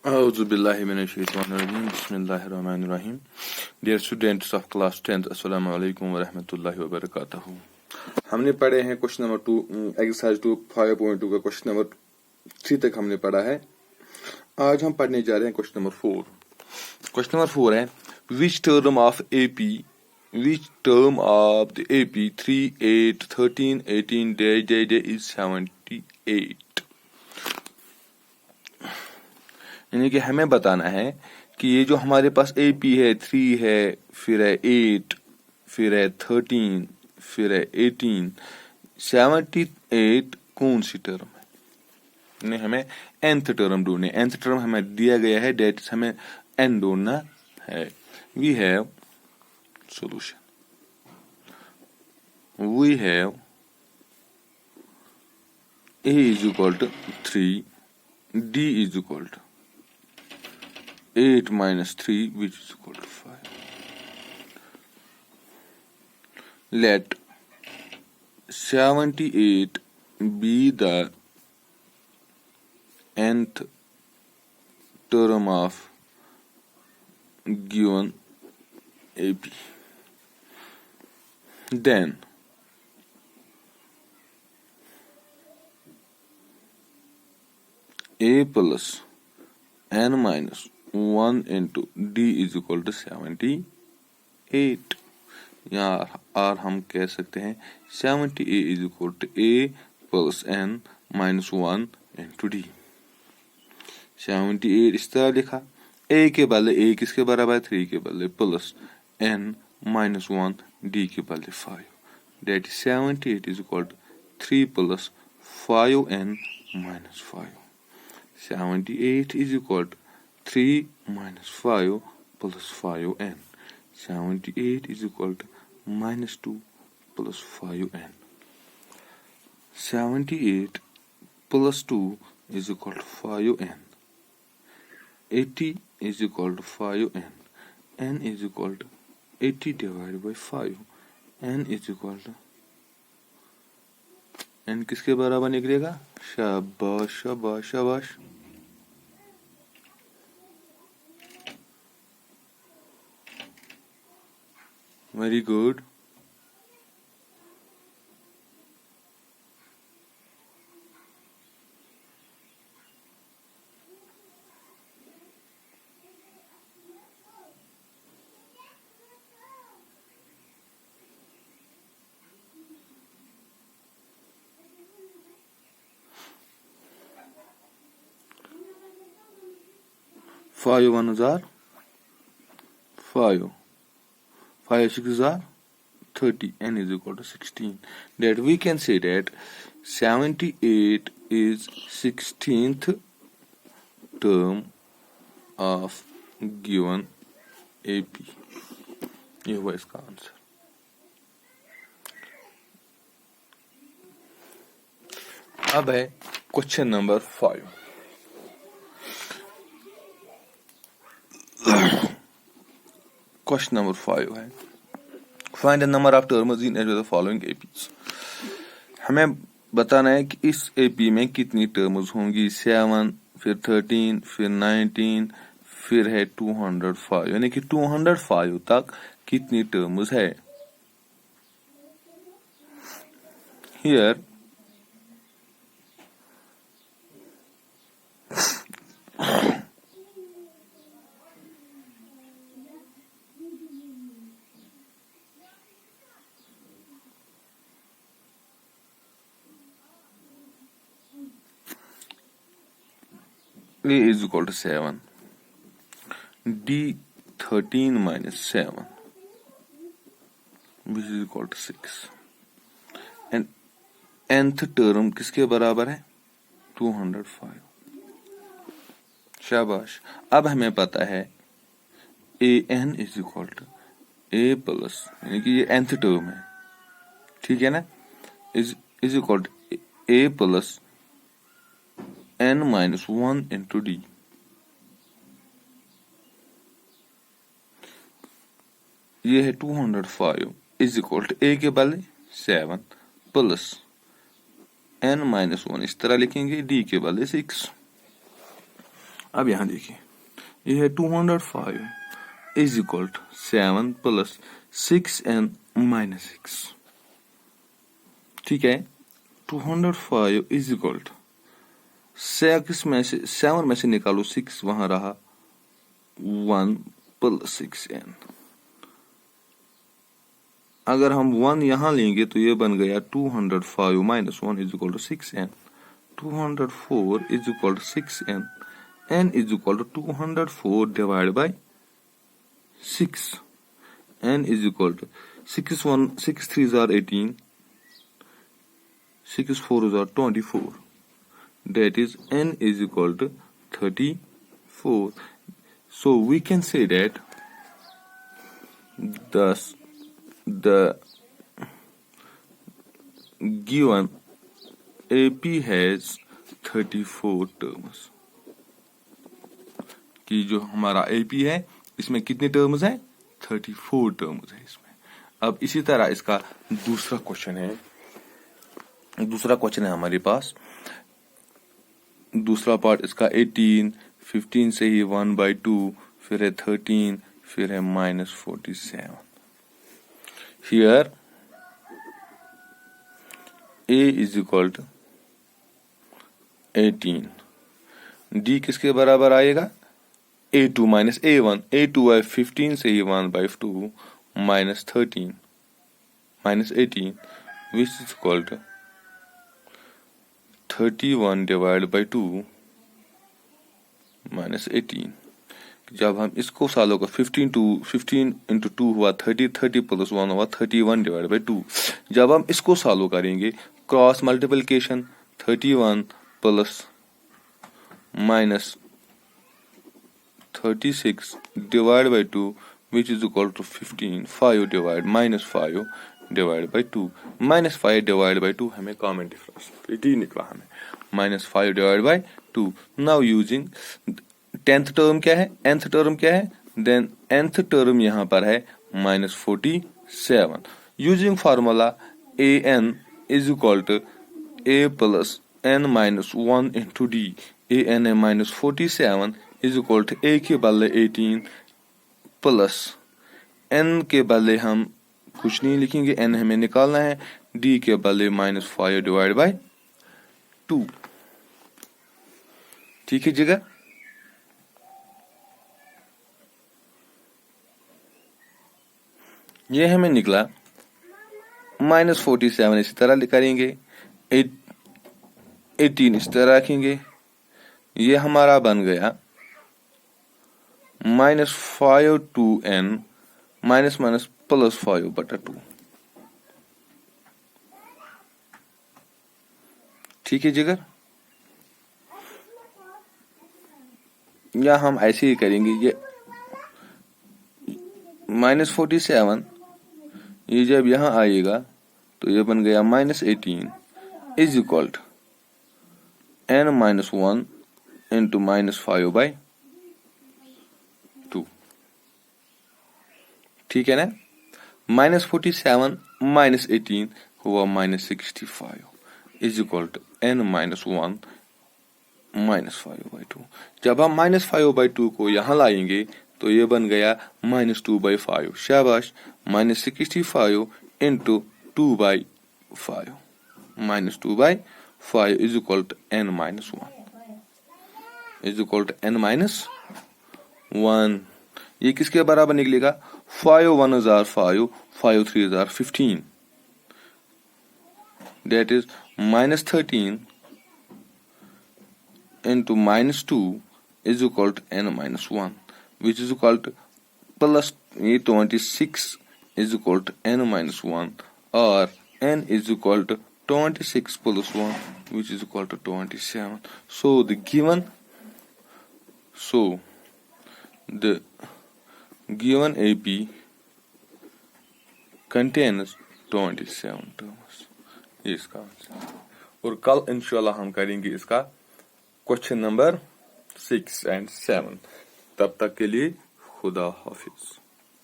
Auzubillahiminash-shaytanir-rajim. Bismillahir-rahmanir-rahim. Dear students of class 10th, Assalamu alaikum wa rahmatullahi wa barakatuh. हमने पढ़े हैं question number 2 exercise 2 5.2 का question number 3 तक हमने पढ़ा है। आज हम पढ़ने जा रहे हैं क्वेश्चन नंबर 4। क्वेश्चन नंबर 4 है which term of the AP 3, 8, 13, 18 dash is 78। यानी कि हमें बताना है कि ये जो हमारे पास AP है 3 है, फिर है 8, फिर है 13, फिर है 18, 78 कौन सी टर्म है। यानी हमें nth टर्म ढूंढनी है। nth टर्म हमें दिया गया है, डेट हमें n ढूंढना है। We have solution. We have A is equal to 3, D is equal to 8 minus 3, which is equal to 5. Let 78 be the nth term of given AP. Then A plus n minus 1 into D is equal to 78। यहाँ और हम कह सकते हैं 78 is equal to A plus n minus 1 into D। 78 इस तरह लिखा, A के बदले A किसके बराबर है 3 के बदले प्लस n minus 1 D के बदले 5। That is 78 is equal to 3 plus 5n minus 5। 78 is equal to 3 minus 5 plus 5n। 78 is equal to minus 2 plus 5n। 78 plus 2 is equal to 5n। 80 is equal to 5n। n is equal to 80 divided by 5। n is equal to n किसके बराबर निकलेगा। शाबाश शाबाश शाबाश। Very good। Five ones are 5, 5 sixes are 30, n is equal to 16। That we can say that 78 is 16th term of given AP। ये हुआ इसका answer. अब है क्वेश्चन नंबर 5। क्वेश्चन नंबर 5 है find the number of terms in H of the following APs. हमें बताना है कि इस एपी में कितनी टर्म्स होंगी। 7, फिर 13, फिर 19, फिर है 205। यानी कि 205 तक कितनी टर्म्स है। Here A is equal to 7, D 13 minus 7, which is equal to 6, and nth term किसके बराबर है 205। शाबाश। अब हमें पता है an is equal to a plus, यानी कि ये nth टर्म है, ठीक है ना, is equal to a plus n minus 1 into D। ये है 205 is equal to a के बदले 7 प्लस n minus 1 इस तरह लिखेंगे, D के बदले 6। अब यहां देखिए, ये है 205 is equal to 7 plus 6n minus 6। ठीक है, 205 इज इक्वल टू 7 में से निकालो 6, वहां रहा 1 प्लस 6n। अगर हम 1 यहां लेंगे तो ये बन गया 205 minus 1 is equal to 6n। 204 is equal to 6n। n is equal to 204 divide by 6। n is equal to 6 3s are 18, 6 4s are 24. That is n is equal to 34. So we can say that thus the given AP has 34 terms. कि जो हमारा AP है इसमें कितने terms हैं? 34 terms है इसमें। अब इसी तरह इसका दूसरा क्वेश्चन है हमारे पास। दूसरा पार्ट इसका 18, 15 से ही 1/2, फिर है 13, फिर है -47। Here A is equal to 18, D किसके बराबर आएगा? A2 minus A1। A2 है 15 से ही 1/2 minus 13 minus 18 which is equal to 31 divide by 2 minus 18। जब हम इसको सॉल्व कर 15 इंटू 2 हुआ 30, 30 प्लस 1 हुआ 31 डिवाइड बाई 2। जब हम इसको सॉल्व करेंगे cross multiplication 31 plus minus 36 divide by 2 which is equal to 15, 5 divide minus 5 divide by 2, minus 5 divide by 2 हमें कॉमन डिफरेंस निकला, हमें minus 5 divide by 2। Now using 10th term क्या है, nth टर्म क्या है, देन nth टर्म यहाँ पर है -47। Using formula an is equal to a plus n minus 1 into d। an है -47 इज इक्वल टू a के बदले 18 प्लस n के बदले हम कुछ नहीं लिखेंगे, n हमें निकालना है, d के बदले -5 डिवाइड बाई 2। ठीक है जगह। ये हमें निकला -47 इसी तरह करेंगे, 18 इस तरह रखेंगे, ये हमारा बन गया -5 2n माइनस माइनस प्लस 5/2। ठीक है जिगर। या हम ऐसे ही करेंगे, ये -47 ये जब यहां आएगा तो ये बन गया -18 is equal to n minus 1 into -5/2। ठीक है ना। -47 -18 हुआ -65 is equal to n minus 1 -5/2। जब हम -5/2 को यहाँ लाएंगे तो ये बन गया -2/5। शाबाश। -65 into 2/5 -2/5 is equal to n minus 1 is equal to n minus 1। ये किसके बराबर निकलेगा? 5 1s are 5, 5 3s are 15। That is -13 into -2 is equal to n minus 1, which is equal to plus 26 is equal to n minus 1, or n is equal to 26 plus 1, which is equal to 27. So the given AP contains 27 terms। ये इसका answer. और कल इंशाल्लाह हम करेंगे इसका question number 6 और 7। तब तक के लिए खुदा हाफिज।